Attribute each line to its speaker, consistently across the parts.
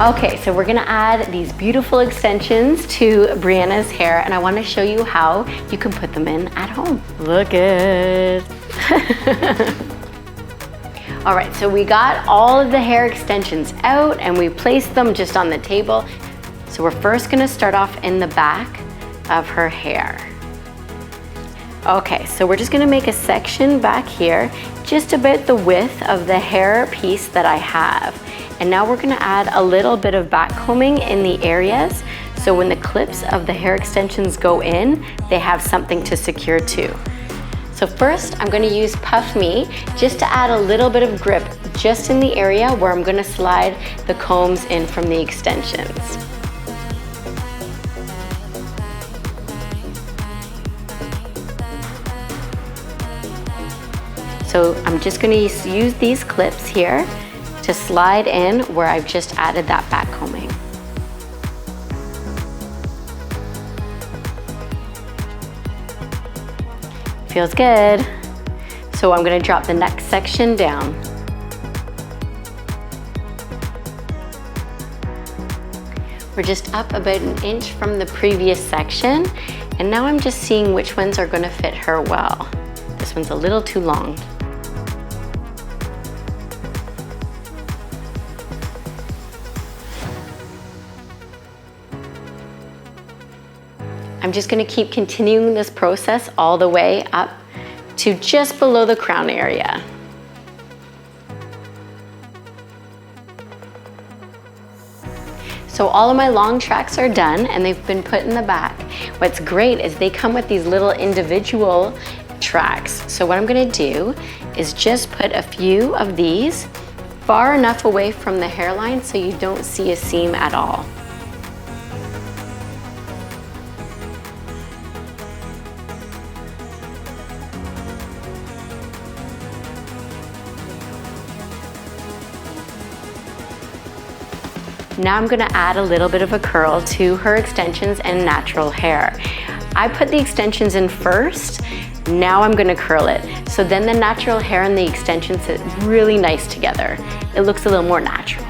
Speaker 1: Okay, so we're gonna add these beautiful extensions to Brianna's hair, and I wanna show you how you can put them in at home. Look it. All right, so we got all of the hair extensions out and we placed them just on the table. So we're first gonna start off in the back of her hair. Okay, so we're just gonna make a section back here, just about the width of the hair piece that I have. And now we're gonna add a little bit of back combing in the areas, so when the clips of the hair extensions go in, they have something to secure to. So first, I'm gonna use Puff Me just to add a little bit of grip just in the area where I'm gonna slide the combs in from the extensions. So I'm just gonna use these clips here to slide in where I've just added that back combing. Feels good. So I'm gonna drop the next section down. We're just up about an inch from the previous section, and now I'm just seeing which ones are gonna fit her well. This one's a little too long. I'm just gonna keep continuing this process all the way up to just below the crown area. So all of my long tracks are done and they've been put in the back. What's great is they come with these little individual tracks. So what I'm gonna do is just put a few of these far enough away from the hairline so you don't see a seam at all. Now I'm gonna add a little bit of a curl to her extensions and natural hair. I put the extensions in first, now I'm gonna curl it. So then the natural hair and the extensions sit really nice together. It looks a little more natural.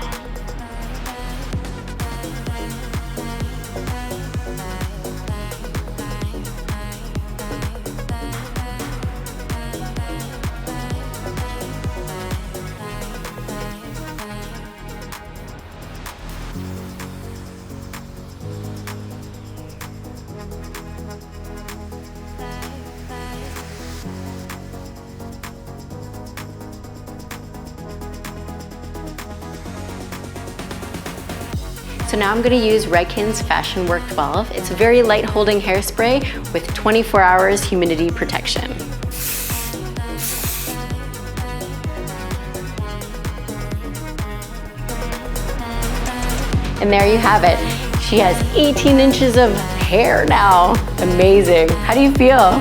Speaker 1: So now I'm gonna use Redken's Fashion Work 12. It's a very light holding hairspray with 24 hours humidity protection. And there you have it. She has 18 inches of hair now. Amazing. How do you feel?